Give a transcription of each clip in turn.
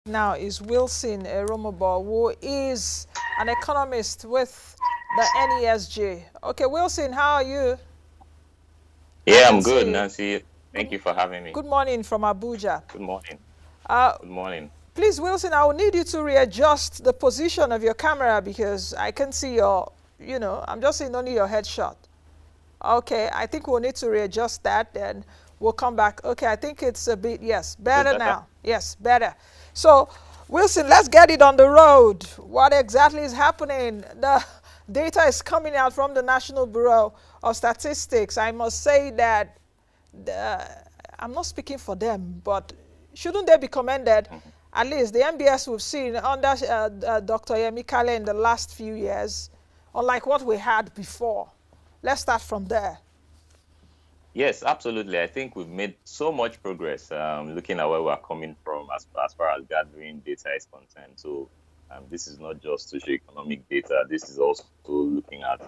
Now is Wilson Erumebor, who is an economist with the NESJ. Okay, Wilson, how are you? I Yeah, can I'm good, see you. Nancy. Thank Good, you for having me. good morning from Abuja. Good morning. Uh, Good morning. please, Wilson, I will need you to readjust the position of your camera because I can see I'm just seeing only your headshot. Okay, I think we'll need to readjust that, then we'll come back. Okay, I think it's a bit, yes, Is it better better? now. Yes, better. So, Wilson, let's get it on the road. What exactly is happening? The data is coming out from the National Bureau of Statistics. I must say that the, I'm not speaking for them, but shouldn't they be commended? Mhm. At least the MBS we've seen under Dr. Yemi Kale in the last few years, unlike what we had before. Let's start from there. Yes, absolutely. I think we've made so much progress looking at where we're coming from as far as gathering data is concerned. So this is not just socioeconomic data. This is also looking at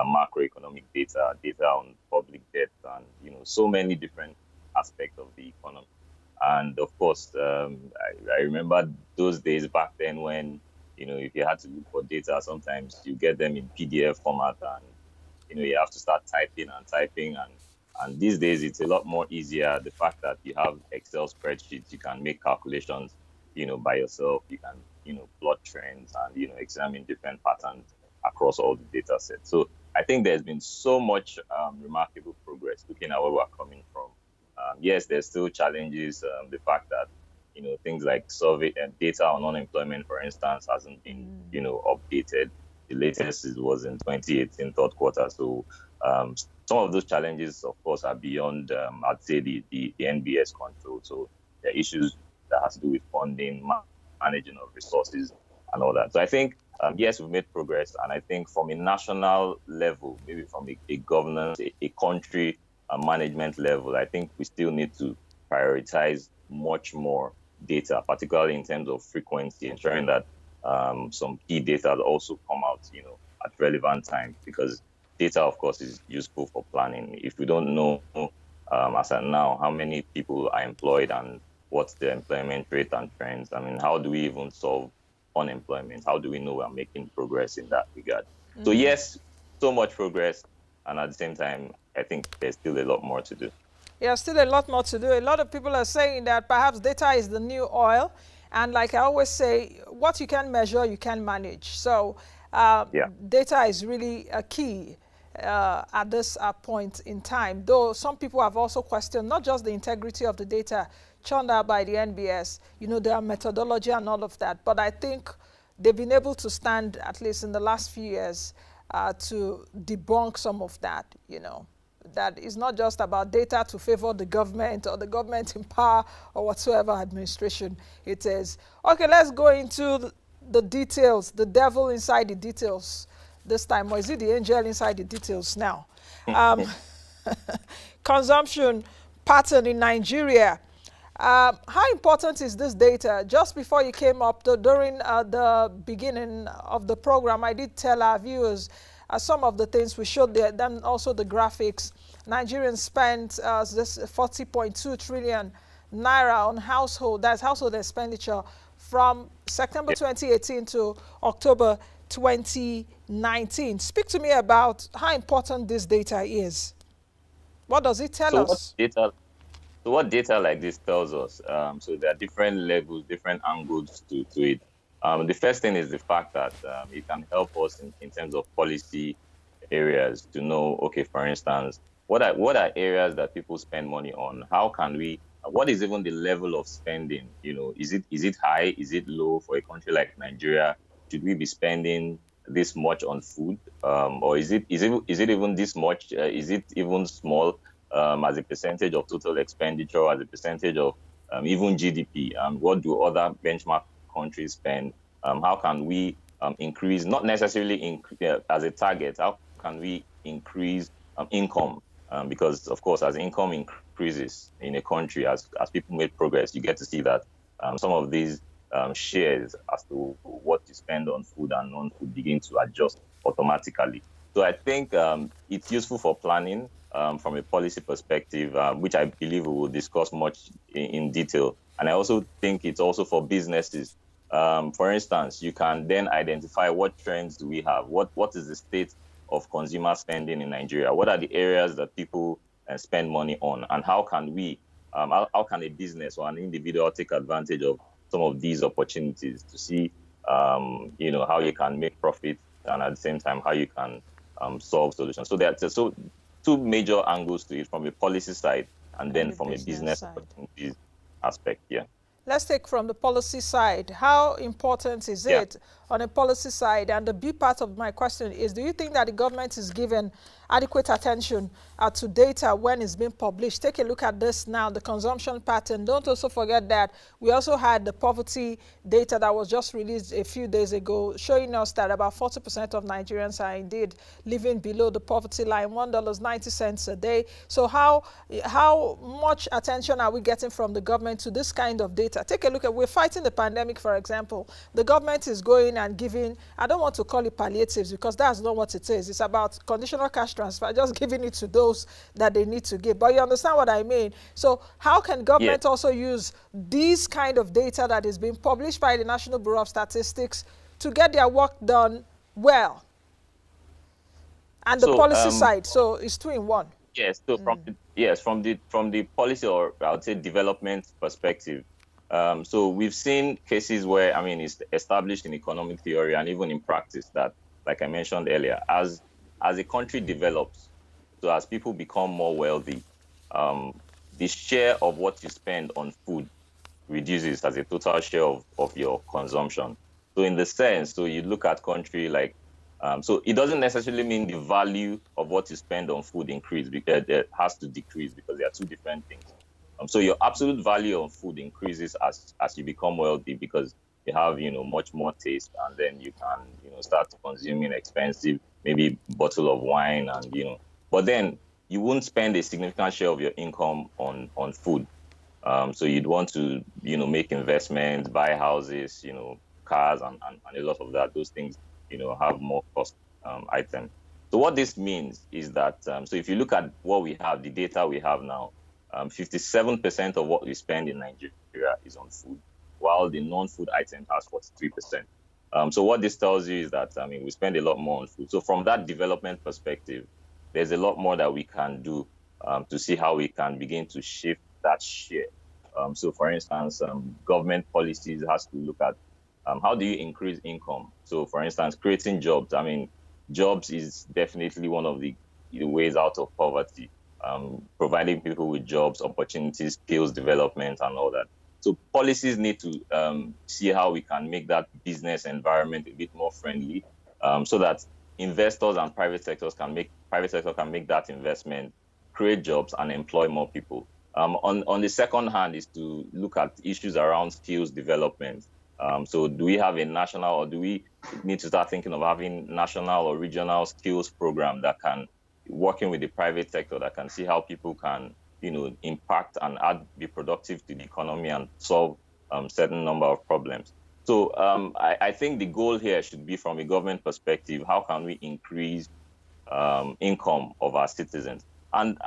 macroeconomic data, data on public debt, and so many different aspects of the economy. And of course, I remember those days back then when, if you had to look for data, sometimes you get them in PDF format and, you have to start typing and typing. And these days, it's a lot more easier. The fact that you have Excel spreadsheets, you can make calculations, by yourself. You can, plot trends and, examine different patterns across all the data sets. So I think there's been so much remarkable progress looking at where we're coming from. Yes, there's still challenges. The fact that things like survey and data on unemployment, for instance, hasn't been updated. The latest was in 2018 third quarter. So some of those challenges, of course, are beyond I'd say the NBS control. So there are issues that has to do with funding, managing of resources, and all that. So I think yes, we've made progress, and I think from a national level, maybe from a governance, a country management level, I think we still need to prioritize much more data, particularly in terms of frequency, ensuring that some key data also come out, at relevant time, because data, of course, is useful for planning. If we don't know, as at now, how many people are employed and what's the employment rate and trends, I mean, how do we even solve unemployment? How do we know we're making progress in that regard? So yes, so much progress, and at the same time, I think there's still a lot more to do. Yeah, still a lot more to do. A lot of people are saying that perhaps data is the new oil. And like I always say, what you can measure, you can manage. So Yeah. data is really a key at this point in time. Though some people have also questioned not just the integrity of the data churned out by the NBS, their methodology and all of that. But I think they've been able to stand, at least in the last few years, to debunk some of that. That is not just about data to favor the government or the government in power or whatsoever administration it is. Okay, let's go into the details, the devil inside the details this time, or is it the angel inside the details now? Um, consumption pattern in Nigeria. How important is this data? Just before you came up, during the beginning of the program, I did tell our viewers some of the things we showed there, then also the graphics. Nigerians spent this 40.2 trillion naira on that's household expenditure from September Yeah. 2018 to October 2019. Speak to me about how important this data is. What does it tell So what us? data So what data like this tells us, so there are different levels, different angles to it. The first thing is the fact that it can help us in terms of policy areas to know, okay, for instance, what are areas that people spend money on? How can we, what is even the level of spending? Is it high? Is it low for a country like Nigeria? Should we be spending this much on food, or is it even this much? Is it even small? As a percentage of total expenditure, as a percentage of even GDP. What do other benchmark countries spend? How can we increase, not necessarily as a target, how can we increase income? Because, of course, as income increases in a country, as people make progress, you get to see that some of these shares as to what you spend on food and non-food begin to adjust automatically. So I think it's useful for planning from a policy perspective, which I believe we will discuss much in detail And I also think it's also for businesses. For instance, you can then identify what trends do we have, what is the state of consumer spending in Nigeria, what are the areas that people spend money on, and how can we, how can a business or an individual take advantage of some of these opportunities to see, how you can make profit, and at the same time how you can solve solutions. So there are two major angles to it, from a policy side and then the from a business side. opportunities aspect. Yeah. Let's take from the policy side. How important is it on a policy side? And the B part of my question is, do you think that the government is given adequate attention to data when it's being published? Take a look at this now, the consumption pattern. Don't also forget that we also had the poverty data that was just released a few days ago, showing us that about 40% of Nigerians are indeed living below the poverty line, $1.90 a day. So how much attention are we getting from the government to this kind of data? Take a look at, we're fighting the pandemic, for example. The government is going and giving, I don't want to call it palliatives because that's not what it is. It's about conditional cash transfer, just giving it to those that they need to give. But you understand what I mean? So how can government also use these kind of data that is being published by the National Bureau of Statistics to get their work done well? And the policy side, so it's two in one. Yes, so from the policy, or I would say development perspective, so we've seen cases where, I mean, it's established in economic theory and even in practice that, like I mentioned earlier, as a country develops, so as people become more wealthy, the share of what you spend on food reduces as a total share of your consumption. So in the sense, so you look at country like, so it doesn't necessarily mean the value of what you spend on food increase, because it has to decrease, because they are two different things. So your absolute value of food increases as you become wealthy, because you have, much more taste, and then you can, start consuming expensive, maybe bottle of wine, and, but then you won't spend a significant share of your income on food. So you'd want to, make investments, buy houses, cars, and a lot of that. Those things, have more cost items. So what this means is that, so if you look at what we have, the data we have now, 57% of what we spend in Nigeria is on food, while the non-food items has 43%. So what this tells you is that, we spend a lot more on food. So from that development perspective, there's a lot more that we can do to see how we can begin to shift that share. So for instance, government policies has to look at how do you increase income? So for instance, creating jobs. Jobs is definitely one of the ways out of poverty. Providing people with jobs, opportunities, skills development, and all that. So policies need to see how we can make that business environment a bit more friendly, so that investors and private sector can make that investment, create jobs, and employ more people. On the second hand is to look at issues around skills development. So do we have a national, or do we need to start thinking of having national or regional skills program that can, working with the private sector, that can see how people can, impact and be productive to the economy and solve certain number of problems. So I think the goal here should be, from a government perspective, how can we increase income of our citizens? And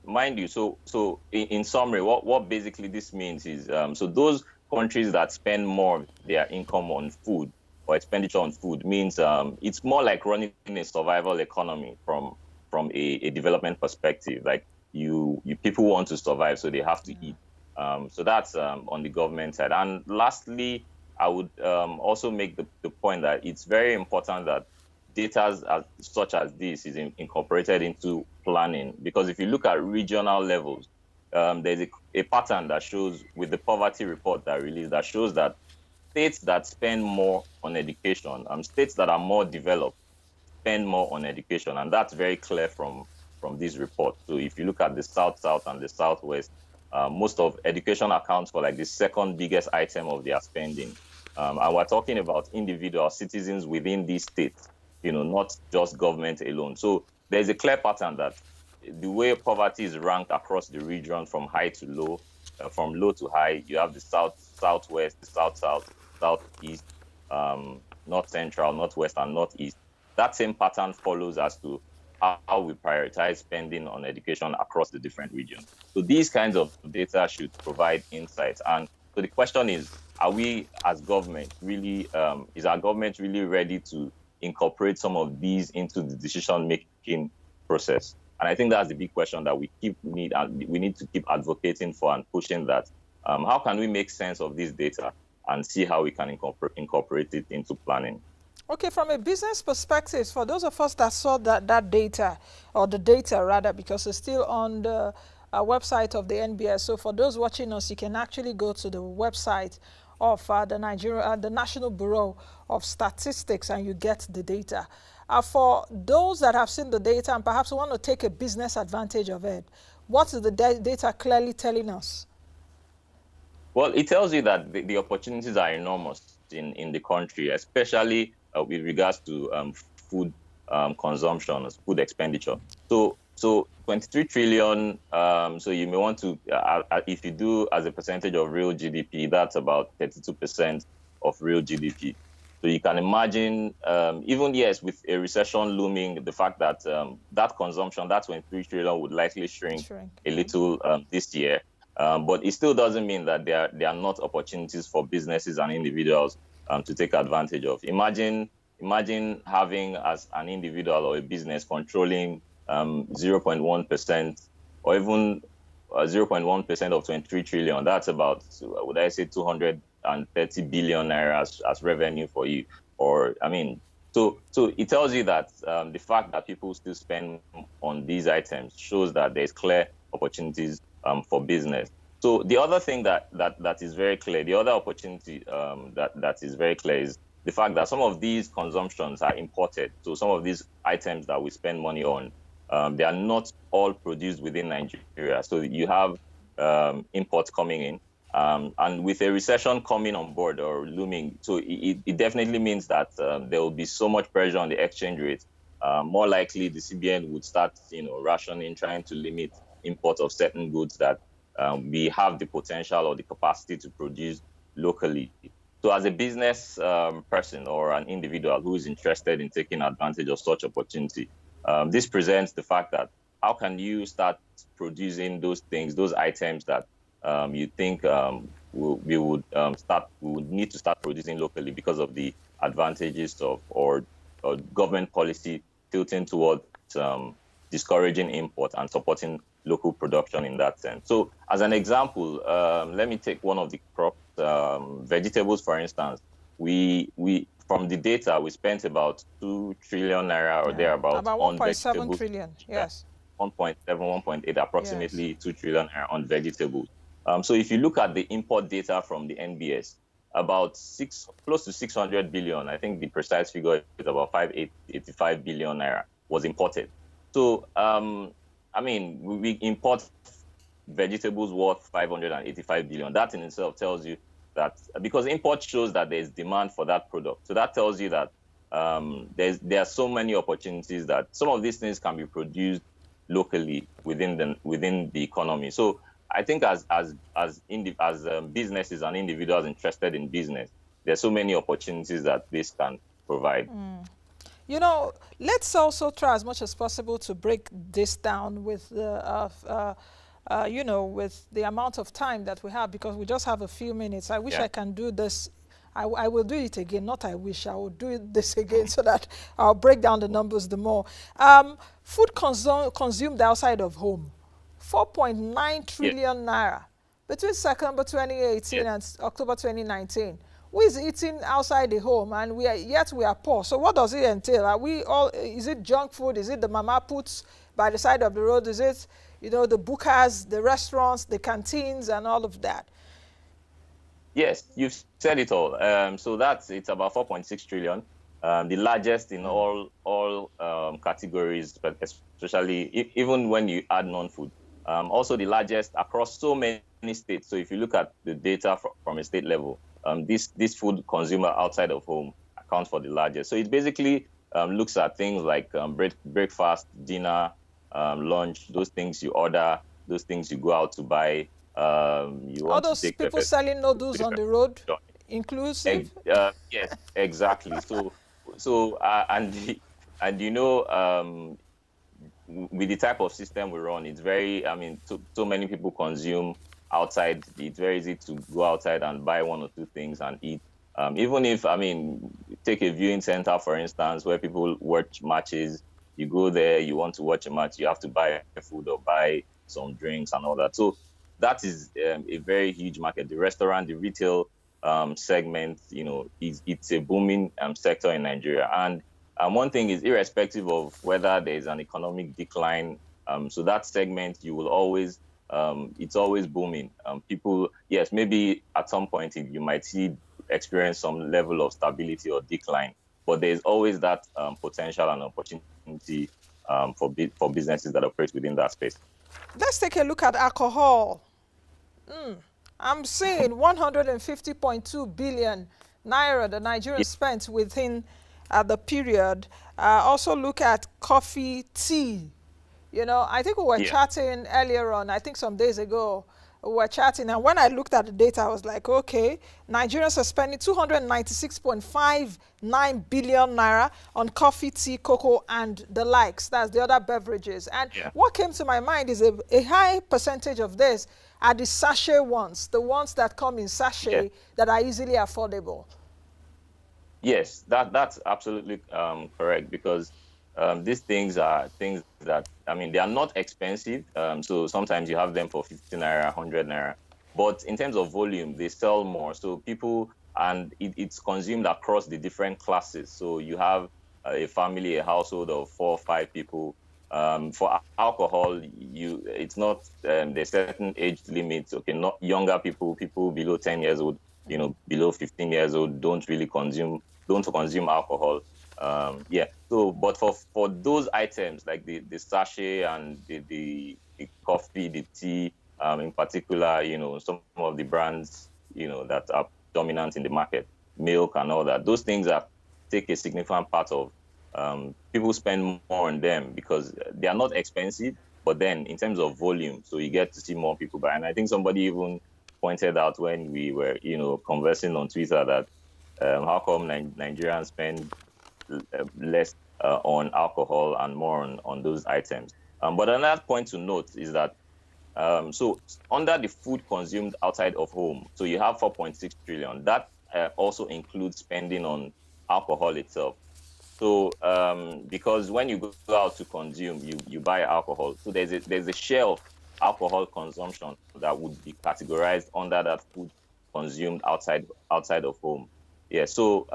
mind you, so in summary, what basically this means is, so those countries that spend more of their income on food, or expenditure on food, means it's more like running a survival economy from a development perspective. Like you people want to survive, so they have to eat. So that's on the government side. And lastly, I would also make the point that it's very important that data such as this is incorporated into planning, because if you look at regional levels, there's a pattern that shows, with the poverty report that released, that shows that states that spend more on education, states that are more developed, spend more on education, and that's very clear from this report. So if you look at the South and the Southwest, most of education accounts for like the second biggest item of their spending. And we're talking about individual citizens within these states, not just government alone. So there's a clear pattern that the way poverty is ranked across the region, from high to low, from low to high, you have the Southwest, the South, Southeast, North Central, Northwest, and Northeast. That same pattern follows as to how we prioritize spending on education across the different regions. So these kinds of data should provide insights. And So the question is, are we as government really, is our government really ready to incorporate some of these into the decision-making process? And I think that's the big question that we need to keep advocating for and pushing that. How can we make sense of this data and see how we can incorporate it into planning? Okay, from a business perspective, for those of us that saw that data, or the data rather, because it's still on the website of the NBS. So for those watching us, you can actually go to the website of the National Bureau of Statistics, and you get the data. For those that have seen the data and perhaps want to take a business advantage of it, what is the data clearly telling us? Well, it tells you that the opportunities are enormous in the country, especially with regards to food consumption, food expenditure. So 23 trillion, so you may want to, if you do as a percentage of real GDP, that's about 32% of real GDP. So you can imagine, even yes, with a recession looming, the fact that that consumption, that 23 trillion would likely shrink a little this year. But it still doesn't mean that there are not opportunities for businesses and individuals to take advantage of. Imagine having, as an individual or a business, controlling 0.1% or even 0.1% of 23 trillion. That's about, would I say, 230 billion naira as revenue for you. Or, I mean, so it tells you that the fact that people still spend on these items shows that there's clear opportunities for business. So the other thing that is very clear, the other opportunity that is very clear is the fact that some of these consumptions are imported. So some of these items that we spend money on, they are not all produced within Nigeria. So you have imports coming in. And with a recession coming on board or looming, so it definitely means that there will be so much pressure on the exchange rate. More likely, the CBN would start, rationing, trying to limit import of certain goods that we have the potential or the capacity to produce locally. So as a business person or an individual who is interested in taking advantage of such opportunity, this presents the fact that how can you start producing those things, those items that you think we would need to start producing locally because of the advantages of or government policy tilting towards discouraging import and supporting local production in that sense. So as an example, let me take one of the crops, vegetables, for instance. We from the data, we spent about 2 trillion naira or thereabouts about on 1.7 trillion, yes. 1.7, 1.8, approximately yes. 2 trillion naira on vegetables. So if you look at the import data from the NBS, about close to 600 billion, I think the precise figure is about 585 billion naira was imported. So, I mean, we import vegetables worth 585 billion. That in itself tells you that, because import shows that there's demand for that product. So that tells you that there are so many opportunities that some of these things can be produced locally within the economy. So I think as businesses and individuals interested in business, there are so many opportunities that this can provide. Let's also try as much as possible to break this down with the, with the amount of time that we have, because we just have a few minutes. I wish I can do this. I will do it again. Not I wish. I will do this again so that I'll break down the numbers the more. Food consumed outside of home, 4.9 trillion naira between September 2018 and October 2019. Who is eating outside the home, and we are poor? So what does it entail? Are we all? Is it junk food? Is it the mama puts by the side of the road? Is it, the bukas, the restaurants, the canteens, and all of that? Yes, you've said it all. So it's about 4.6 trillion, the largest in all categories, but especially even when you add non-food. Also the largest across so many states. So if you look at the data from a state level, this food consumer outside of home accounts for the largest. So it basically looks at things like breakfast, dinner, lunch, those things you order, those things you go out to buy. All those people selling noodles on the road, inclusive? Yes, exactly. With the type of system we run, it's very, so many people consume outside. It's very easy to go outside and buy one or two things and eat. Even if, I mean, take a viewing center, for instance, where people watch matches, you go there, you want to watch a match, you have to buy food or buy some drinks and all that. So that is a very huge market. The restaurant, the retail segment, it's a booming sector in Nigeria. And one thing is, irrespective of whether there's an economic decline, so that segment, you will always, it's always booming. People, yes, maybe at some point you might experience some level of stability or decline, but there's always that potential and opportunity for businesses that operate within that space. Let's take a look at alcohol. I'm seeing 150.2 billion naira the Nigerians spent within the period. Also look at coffee, tea. I think we were chatting earlier on, I think some days ago, we were chatting, and when I looked at the data, I was like, okay, Nigerians are spending 296.59 billion naira on coffee, tea, cocoa, and the likes. That's the other beverages. And what came to my mind is a high percentage of this are the sachet ones, the ones that come in sachet that are easily affordable. Yes, that's absolutely correct, because these things are things that, I mean, they are not expensive. So sometimes you have them for 50 naira, 100 naira. But in terms of volume, they sell more. So people, and it's consumed across the different classes. So you have a family, a household of 4 or 5 people. For alcohol, it's not, there's certain age limits. Okay, not younger people below 10 years old, below 15 years old don't consume alcohol. So, but for those items like the sachet and the coffee, the tea, in particular, some of the brands, that are dominant in the market, milk and all that, those things take a significant part of, people spend more on them because they are not expensive, but then in terms of volume, so you get to see more people buy. And I think somebody even pointed out when we were, conversing on Twitter that how come Nigerians spend less on alcohol and more on those items. But another point to note is that so under the food consumed outside of home, so you have 4.6 trillion. That also includes spending on alcohol itself. So because when you go out to consume, you buy alcohol. So there's a share of alcohol consumption that would be categorized under that food consumed outside of home. Yeah, so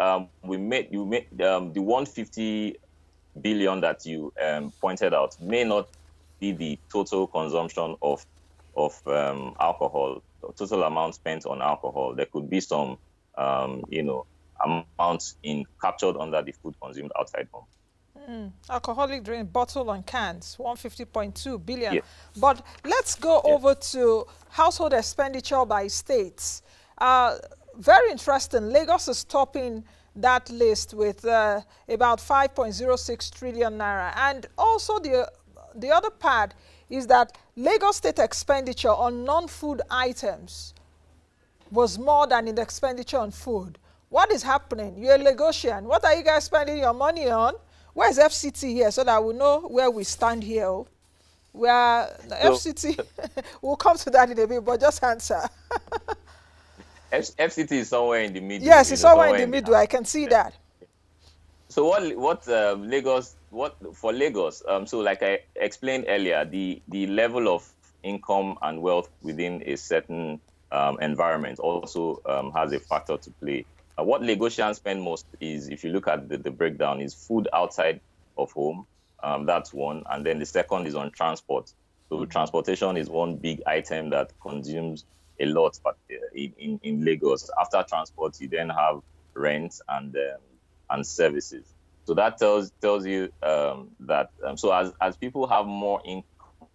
you made the 150 billion that you pointed out may not be the total consumption of alcohol, total amount spent on alcohol. There could be some amounts captured under the food consumed outside home. Alcoholic drink, bottle and cans, 150.2 billion. Yes. But let's go over to household expenditure by states. Very interesting. Lagos is topping that list with about 5.06 trillion naira. And also the other part is that Lagos state expenditure on non-food items was more than in the expenditure on food. What is happening? You're a Lagosian. What are you guys spending your money on? Where's FCT here so that we know where we stand here? We are FCT. We'll come to that in a bit, but just answer. FCT is somewhere in the middle. Yes, it's somewhere in the middle. I can see that. So for Lagos? So like I explained earlier, the level of income and wealth within a certain environment also has a factor to play. What Lagosians spend most is, if you look at the breakdown, is food outside of home. That's one. And then the second is on transport. So transportation is one big item that consumes a lot, but in Lagos. After transport, you then have rent and services. So that tells you that so as people have more income,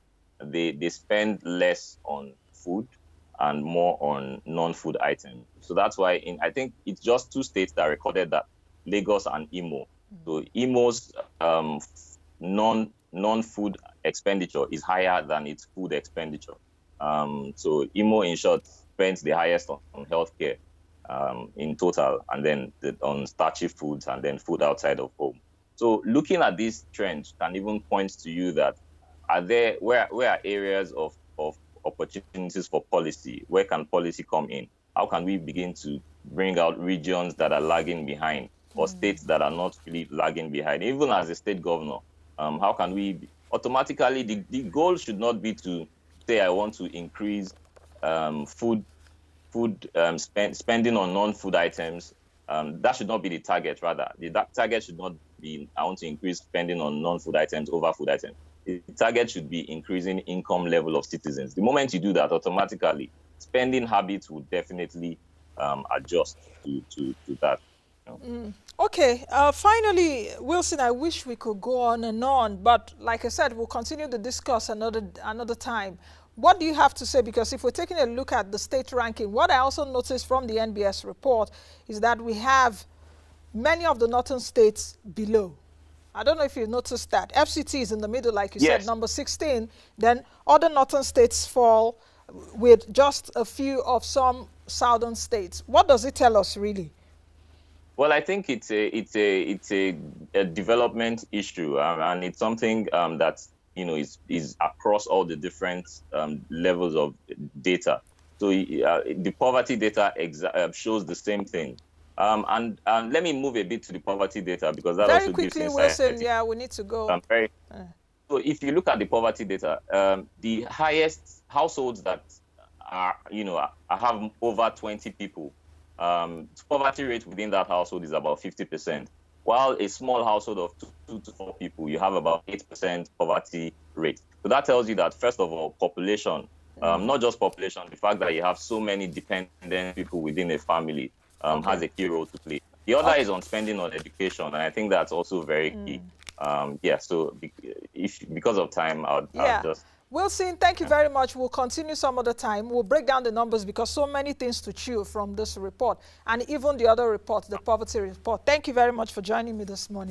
they spend less on food and more on non-food items. So that's why I think it's just 2 states that recorded that, Lagos and Imo. So Imo's non-food expenditure is higher than its food expenditure. So Imo, in short, spends the highest on healthcare in total, and then on starchy foods, and then food outside of home. So looking at these trends can even point to you that where are areas of opportunities for policy? Where can policy come in? How can we begin to bring out regions that are lagging behind, or states that are not really lagging behind? Even as a state governor, how can we automatically, the goal should not be to say, I want to increase spending on non-food items. That should not be the target. Rather, the target should not be, I want to increase spending on non-food items over food items. The target should be increasing income level of citizens. The moment you do that, automatically, spending habits will definitely adjust to that. Okay, finally, Wilson, I wish we could go on and on, but like I said, we'll continue the discuss another time. What do you have to say? Because if we're taking a look at the state ranking, what I also noticed from the NBS report is that we have many of the northern states below. I don't know if you noticed that. FCT is in the middle, like you said, number 16. Then other northern states fall with just a few of some southern states. What does it tell us, really? Well, I think it's a development issue, and it's something that is across all the different levels of data. So the poverty data shows the same thing. And let me move a bit to the poverty data, because that very also quickly, gives Wilson. Yeah, we need to go. So if you look at the poverty data, the highest households that are have over 20 people, poverty rate within that household is about 50%. While a small household of 2 to 4 people, you have about 8% poverty rate. So that tells you that, first of all, population, not just population, the fact that you have so many dependent people within a family has a key role to play. The other is on spending on education, and I think that's also very key. So because of time, I'll just... Wilson, thank you very much. We'll continue some other time. We'll break down the numbers, because so many things to chew from this report, and even the other reports, the poverty report. Thank you very much for joining me this morning.